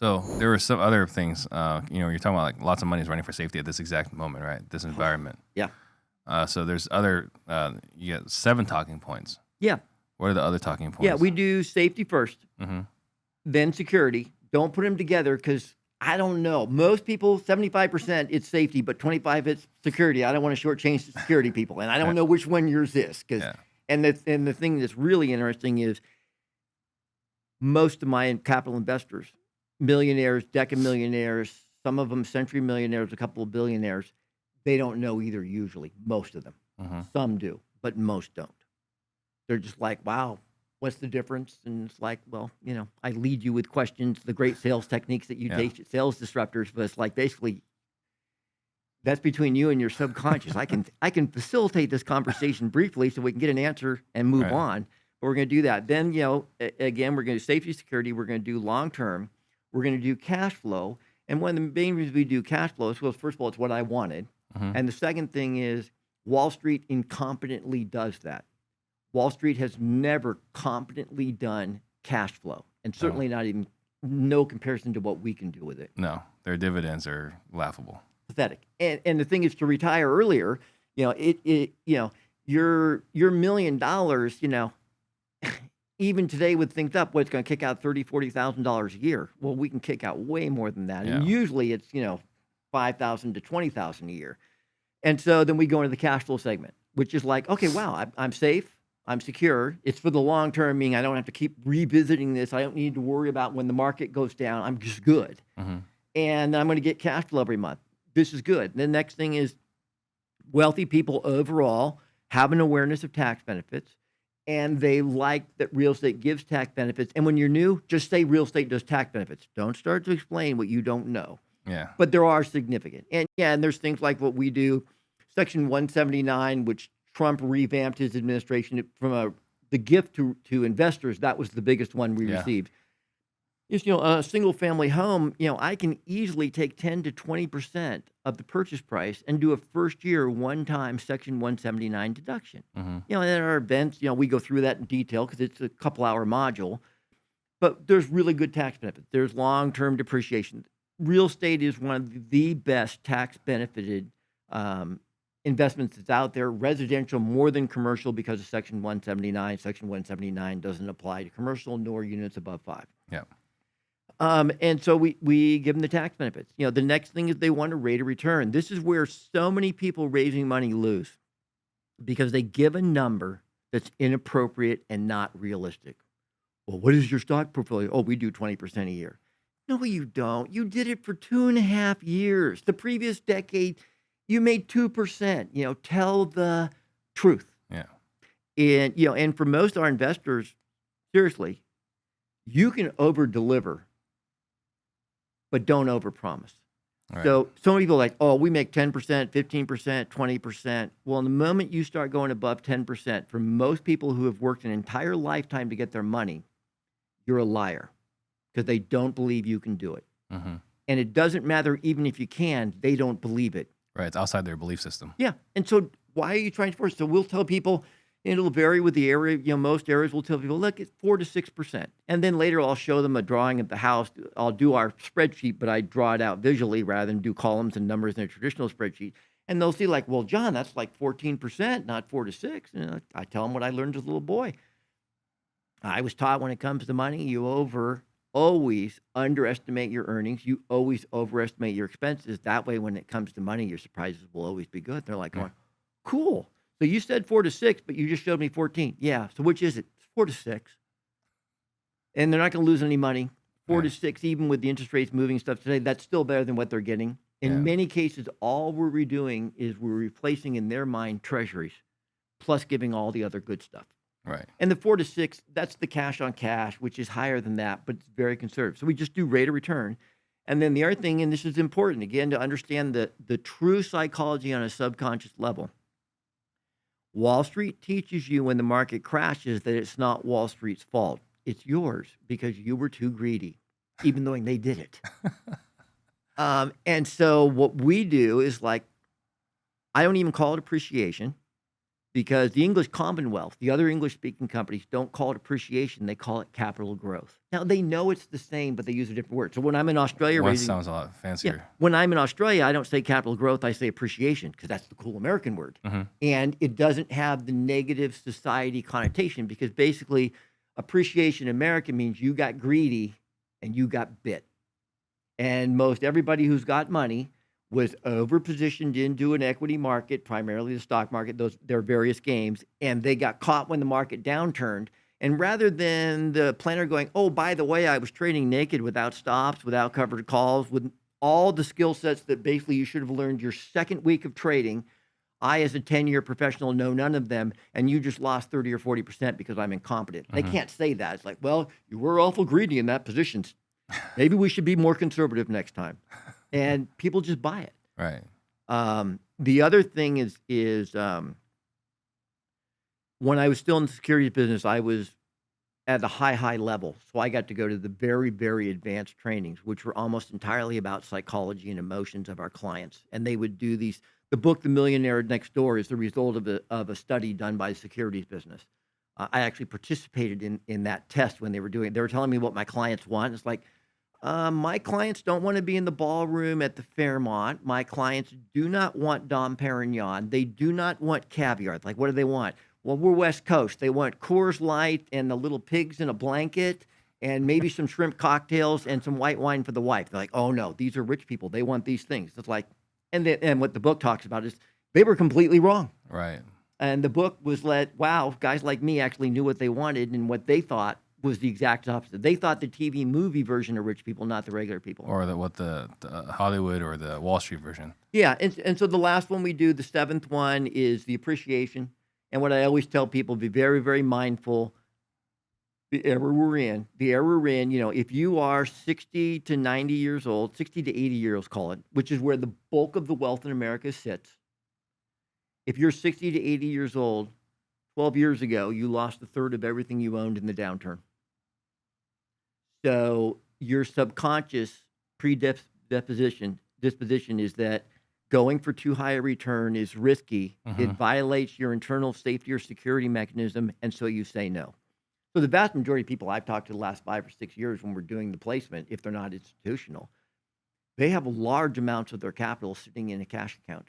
So there were some other things. You're talking about like lots of money is running for safety at this exact moment, right? This environment. Yeah. So there's other. You get 7 talking points. Yeah. What are the other talking points? Yeah, we do safety first, Mm-hmm. then security. Don't put them together because I don't know. Most people, 75% it's safety, but 25 it's security. I don't want to shortchange the security people, and I don't know which one yours is. Yeah. And the thing that's really interesting is most of my capital investors, millionaires, deca millionaires, some of them century millionaires, a couple of billionaires, they don't know either usually, most of them. Mm-hmm. Some do, but most don't. They're just like, wow, what's the difference? And it's like, well, I lead you with questions, the great sales techniques that you teach at Sales Disruptors, but it's like basically that's between you and your subconscious. I can facilitate this conversation briefly so we can get an answer and move on. But we're going to do that. Then, again, we're going to do safety security. We're going to do long term. We're going to do cash flow. And one of the main reasons we do cash flow is, well, first of all, it's what I wanted. Mm-hmm. And the second thing is Wall Street incompetently does that. Wall Street has never competently done cash flow, and certainly not even no comparison to what we can do with it. No, their dividends are laughable. Pathetic. And the thing is, to retire earlier, your $1 million, even today with things up, it's going to kick out $30,000-$40,000 a year. Well, we can kick out way more than that, and usually it's $5,000 to $20,000 a year. And so then we go into the cash flow segment, which is like, okay, wow, I'm safe. I'm secure. It's for the long term, meaning I don't have to keep revisiting this. I don't need to worry about when the market goes down. I'm just good. Mm-hmm. And I'm going to get cash flow every month. This is good. The next thing is wealthy people overall have an awareness of tax benefits, and they like that real estate gives tax benefits. And when you're new, just say real estate does tax benefits. Don't start to explain what you don't know. Yeah. But there are significant. And there's things like what we do, Section 179, which Trump revamped his administration from the gift to investors. That was the biggest one we received. Just, a single family home, I can easily take 10 to 20% of the purchase price and do a first year one-time Section 179 deduction. Mm-hmm. At our events, we go through that in detail because it's a couple-hour module. But there's really good tax benefits. There's long-term depreciation. Real estate is one of the best tax-benefited investments that's out there. Residential more than commercial because of Section 179. Section 179 doesn't apply to commercial nor units above 5. Yeah. And so we give them the tax benefits. The next thing is they want a rate of return. This is where so many people raising money lose because they give a number that's inappropriate and not realistic. Well, what is your stock portfolio? Oh, we do 20% a year. No, you don't. You did it for 2.5 years. The previous decade, you made 2%. Tell the truth. Yeah. And for most of our investors, seriously, you can over deliver, but don't over promise. Right. So many people are like, oh, we make 10%, 15%, 20%. Well, the moment you start going above 10%, for most people who have worked an entire lifetime to get their money, you're a liar because they don't believe you can do it. Mm-hmm. And it doesn't matter even if you can, they don't believe it. Right. It's outside their belief system. Yeah. And so why are you trying to force? So we'll tell people, it'll vary with the area. Most areas will tell people, look, it's 4 to 6%. And then later I'll show them a drawing of the house. I'll do our spreadsheet, but I draw it out visually rather than do columns and numbers in a traditional spreadsheet. And they'll see like, well, John, that's like 14%, not 4 to 6. And I tell them what I learned as a little boy. I was taught when it comes to money, you always underestimate your earnings. You always overestimate your expenses. That way, when it comes to money, your surprises will always be good. They're like, cool. So you said 4 to 6, but you just showed me 14. Yeah. So which is it? It's 4 to 6. And they're not going to lose any money. 4 to 6, even with the interest rates moving stuff today, that's still better than what they're getting. In many cases, all we're redoing is we're replacing in their mind treasuries, plus giving all the other good stuff. Right. And the 4 to 6, that's the cash on cash, which is higher than that, but it's very conservative. So we just do rate of return. And then the other thing, and this is important, again, to understand the true psychology on a subconscious level. Wall Street teaches you when the market crashes that it's not Wall Street's fault. It's yours because you were too greedy, even though they did it. And so what we do is like, I don't even call it appreciation. because the English Commonwealth, the other English-speaking companies don't call it appreciation, they call it capital growth. Now, they know it's the same, but they use a different word. So when I'm in Australia One raising sounds a lot fancier. when I'm in Australia, I don't say capital growth, I say appreciation because that's the cool American word. And it doesn't have the negative society connotation because basically appreciation in America means you got greedy and you got bit. And most everybody who's got money was overpositioned into an equity market, primarily the stock market, their various games, and they got caught when the market downturned. And rather than the planner going, oh, by the way, I was trading naked without stops, without covered calls, with all the skill sets that basically you should have learned your second week of trading. I, as a 10-year professional, know none of them, and you just lost 30 or 40% because I'm incompetent. They can't say that. It's like, well, you were awful greedy in that position. Maybe we should be more conservative next time. And people just buy it. Right. The other thing is when I was still in the securities business, I was at a high level. So I got to go to the very, very advanced trainings, which were almost entirely about psychology and emotions of our clients. And they would do these. The book, The Millionaire Next Door, is the result of a study done by the securities business. I actually participated in that test when they were doing it. They were telling me what my clients want. It's like, my clients don't want to be in the ballroom at the Fairmont. My clients do not want Dom Perignon. They do not want caviar. Like, what do they want? Well, we're West Coast. They want Coors Light and the little pigs in a blanket and maybe some shrimp cocktails and some white wine for the wife. They're like, oh, no, these are rich people. They want these things. It's like, and what the book talks about is they were completely wrong. Right. And the book was wow, guys like me actually knew what they wanted, and what they thought was the exact opposite. They thought the TV movie version of rich people, not the regular people. Or the Hollywood or the Wall Street version. Yeah, and so the last one we do, the seventh one, is the appreciation. And what I always tell people, be very, very mindful. The era we're in, if you are 60 to 90 years old, 60 to 80 years, call it, which is where the bulk of the wealth in America sits. If you're 60 to 80 years old, 12 years ago, you lost a third of everything you owned in the downturn. So your subconscious disposition is that going for too high a return is risky. It violates your internal safety or security mechanism, and so you say no. So the vast majority of people I've talked to the last 5 or 6 years when we're doing the placement, if they're not institutional, they have large amounts of their capital sitting in a cash account,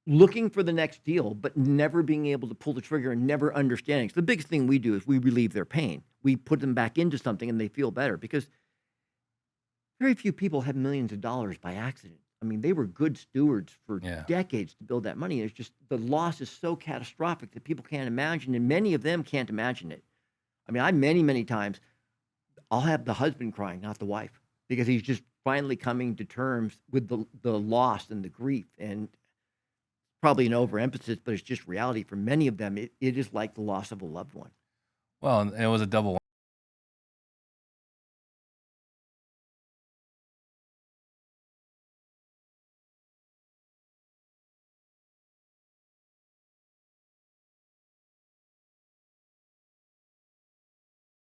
looking for the next deal, but never being able to pull the trigger and never understanding. So the biggest thing we do is we relieve their pain. We put them back into something and they feel better because very few people have millions of dollars by accident. I mean, they were good stewards for decades to build that money. It's just the loss is so catastrophic that people can't imagine, and many of them can't imagine it. I mean, many times, I'll have the husband crying, not the wife, because he's just finally coming to terms with the loss and the grief. And probably an overemphasis, but it's just reality for many of them. It is like the loss of a loved one. Well, and it was a double